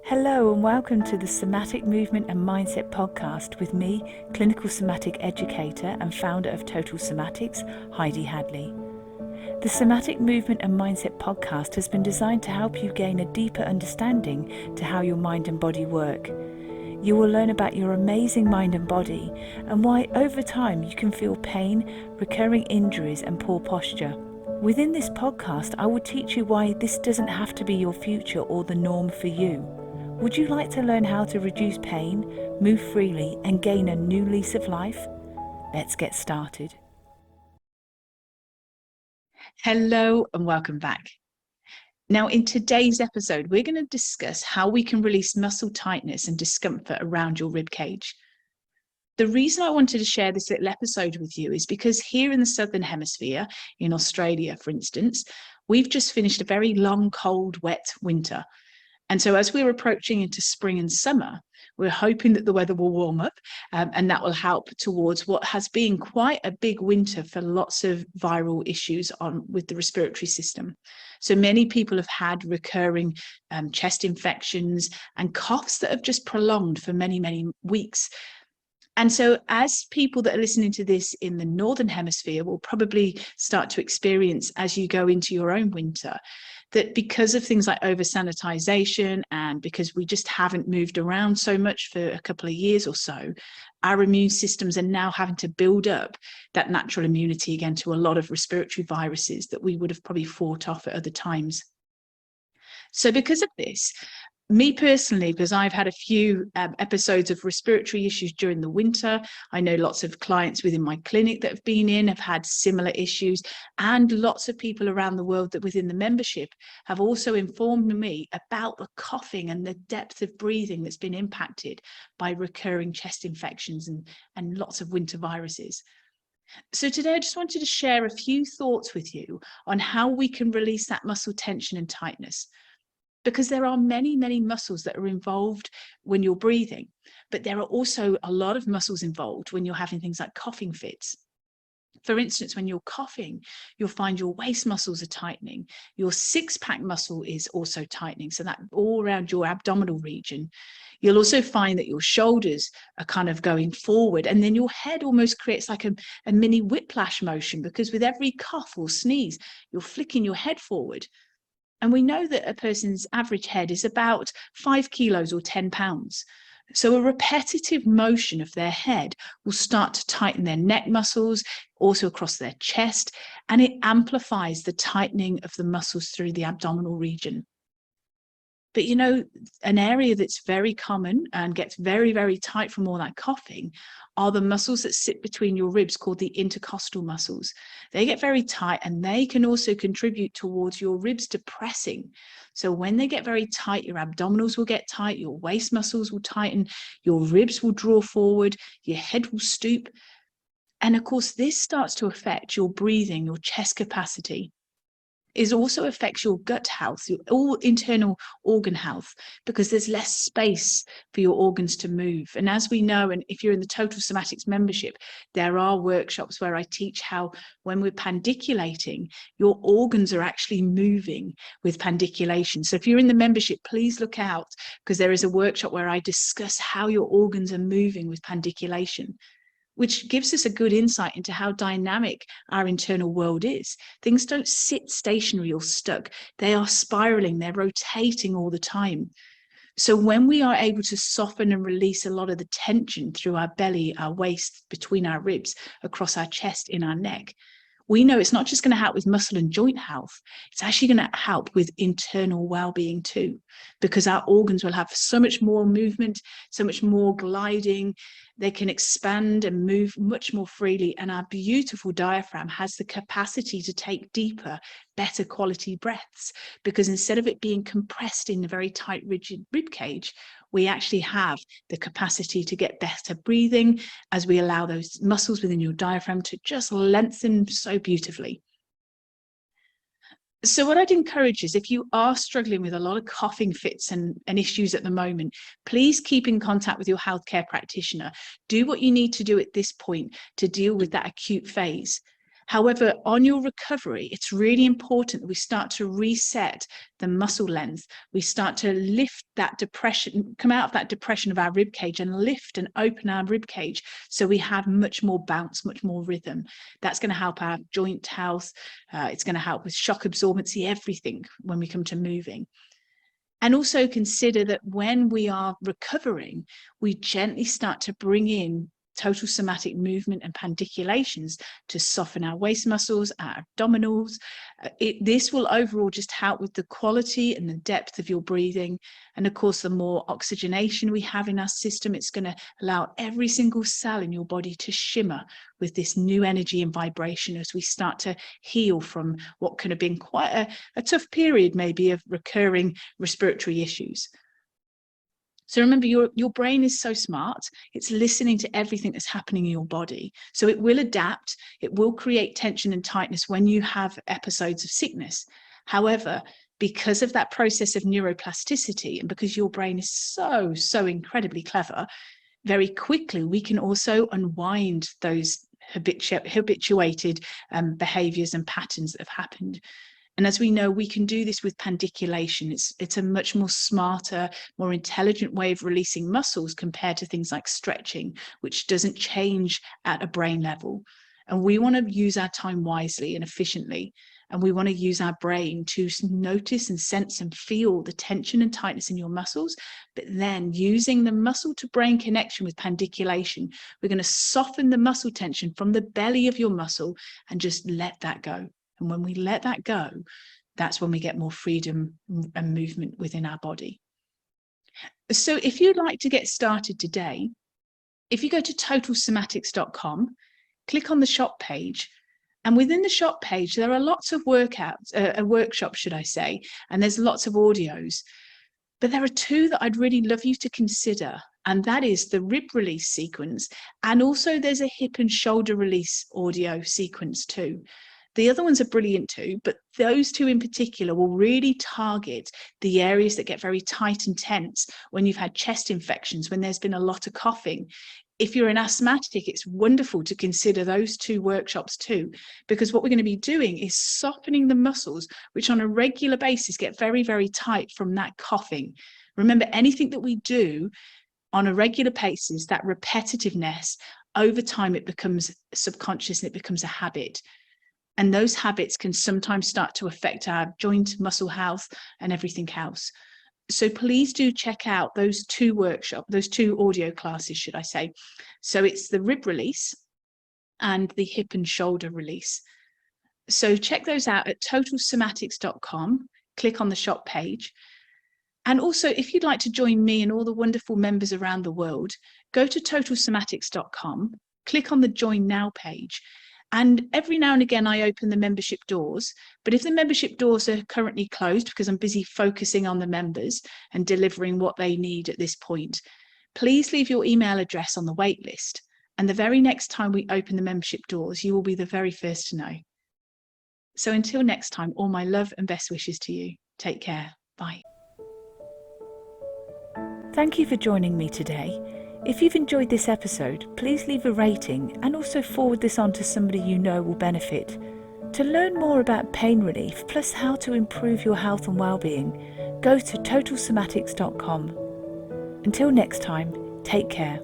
Hello and welcome to the Somatic Movement and Mindset podcast with me, clinical somatic educator and founder of Total Somatics, Heidi Hadley. The Somatic Movement and Mindset podcast has been designed to help you gain a deeper understanding to how your mind and body work. You will learn about your amazing mind and body and why over time you can feel pain, recurring injuries and poor posture. Within this podcast, I will teach you why this doesn't have to be your future or the norm for you. Would you like to learn how to reduce pain, move freely, and gain a new lease of life? Let's get started. Hello and welcome back. Now, in today's episode, we're going to discuss how we can release muscle tightness and discomfort around your rib cage. The reason I wanted to share this little episode with you is because here in the Southern Hemisphere, in Australia, for instance, we've just finished a very long, cold, wet winter. And so as we're approaching into spring and summer, we're hoping that the weather will warm up and that will help towards what has been quite a big winter for lots of viral issues with the respiratory system. So many people have had recurring chest infections and coughs that have just prolonged for many, many weeks. And so as people that are listening to this in the Northern Hemisphere will probably start to experience as you go into your own winter, that because of things like over-sanitization and because we just haven't moved around so much for a couple of years or so, our immune systems are now having to build up that natural immunity again to a lot of respiratory viruses that we would have probably fought off at other times. So because of this, me personally, because I've had a few episodes of respiratory issues during the winter. I know lots of clients within my clinic that have been in have had similar issues, and lots of people around the world that within the membership have also informed me about the coughing and the depth of breathing that's been impacted by recurring chest infections and lots of winter viruses. So today I just wanted to share a few thoughts with you on how we can release that muscle tension and tightness. Because there are many, many muscles that are involved when you're breathing, but there are also a lot of muscles involved when you're having things like coughing fits. For instance, when you're coughing, you'll find your waist muscles are tightening. Your six-pack muscle is also tightening, so that all around your abdominal region. You'll also find that your shoulders are kind of going forward, and then your head almost creates like a mini whiplash motion, because with every cough or sneeze, you're flicking your head forward. And we know that a person's average head is about 5 kilos or 10 pounds. So a repetitive motion of their head will start to tighten their neck muscles, also across their chest, and it amplifies the tightening of the muscles through the abdominal region. But you know, an area that's very common and gets very, very tight from all that coughing are the muscles that sit between your ribs called the intercostal muscles. They get very tight and they can also contribute towards your ribs depressing. So when they get very tight, your abdominals will get tight, your waist muscles will tighten, your ribs will draw forward, your head will stoop. And of course, this starts to affect your breathing, your chest capacity. It also affects your gut health, your all internal organ health, because there's less space for your organs to move. And as we know, and if you're in the Total Somatics membership, there are workshops where I teach how when we're pandiculating, your organs are actually moving with pandiculation. So if you're in the membership, please look out, because there is a workshop where I discuss how your organs are moving with pandiculation, which gives us a good insight into how dynamic our internal world is. Things don't sit stationary or stuck. They are spiraling, they're rotating all the time. So when we are able to soften and release a lot of the tension through our belly, our waist, between our ribs, across our chest, in our neck, we know it's not just going to help with muscle and joint health, it's actually going to help with internal well-being too, because our organs will have so much more movement, so much more gliding. They can expand and move much more freely, and our beautiful diaphragm has the capacity to take deeper, better quality breaths, because instead of it being compressed in a very tight, rigid rib cage, we actually have the capacity to get better breathing as we allow those muscles within your diaphragm to just lengthen so beautifully. So what I'd encourage is, if you are struggling with a lot of coughing fits and issues at the moment, please keep in contact with your healthcare practitioner. Do what you need to do at this point to deal with that acute phase. However, on your recovery, it's really important that we start to reset the muscle length. We start to lift that depression, come out of that depression of our rib cage and lift and open our rib cage so we have much more bounce, much more rhythm. That's going to help our joint health. It's going to help with shock absorbency, everything when we come to moving. And also consider that when we are recovering, we gently start to bring in total somatic movement and pandiculations to soften our waist muscles, our abdominals. This will overall just help with the quality and the depth of your breathing. And of course, the more oxygenation we have in our system, it's going to allow every single cell in your body to shimmer with this new energy and vibration as we start to heal from what could have been quite a tough period, maybe, of recurring respiratory issues. So remember, your brain is so smart. It's listening to everything that's happening in your body. So it will adapt. It will create tension and tightness when you have episodes of sickness. However, because of that process of neuroplasticity and because your brain is so incredibly clever, very quickly we can also unwind those habituated behaviors and patterns that have happened. And as we know, we can do this with pandiculation. It's a much more smarter, more intelligent way of releasing muscles compared to things like stretching, which doesn't change at a brain level. And we want to use our time wisely and efficiently. And we want to use our brain to notice and sense and feel the tension and tightness in your muscles. But then using the muscle to brain connection with pandiculation, we're going to soften the muscle tension from the belly of your muscle and just let that go. And when we let that go, that's when we get more freedom and movement within our body. So if you'd like to get started today, if you go to totalsomatics.com, click on the shop page, and within the shop page, there are lots of workouts, workshops, should I say, and there's lots of audios. But there are two that I'd really love you to consider, and that is the rib release sequence, and also there's a hip and shoulder release audio sequence too. The other ones are brilliant too, but those two in particular will really target the areas that get very tight and tense when you've had chest infections, when there's been a lot of coughing. If you're an asthmatic, it's wonderful to consider those two workshops too, because what we're going to be doing is softening the muscles, which on a regular basis get very, very tight from that coughing. Remember, anything that we do on a regular basis, that repetitiveness, over time, it becomes subconscious and it becomes a habit. And those habits can sometimes start to affect our joint muscle health and everything else. So please do check out those two workshops, those two audio classes, should I say. So it's the rib release and the hip and shoulder release. So check those out at totalsomatics.com. Click on the shop page. And also, if you'd like to join me and all the wonderful members around the world, go to totalsomatics.com, click on the Join Now page. And every now and again, I open the membership doors. But if the membership doors are currently closed because I'm busy focusing on the members and delivering what they need at this point, please leave your email address on the wait list. And the very next time we open the membership doors, you will be the very first to know. So until next time, all my love and best wishes to you. Take care. Bye. Thank you for joining me today. If you've enjoyed this episode, please leave a rating and also forward this on to somebody you know will benefit. To learn more about pain relief, plus how to improve your health and well-being, go to totalsomatics.com. Until next time, take care.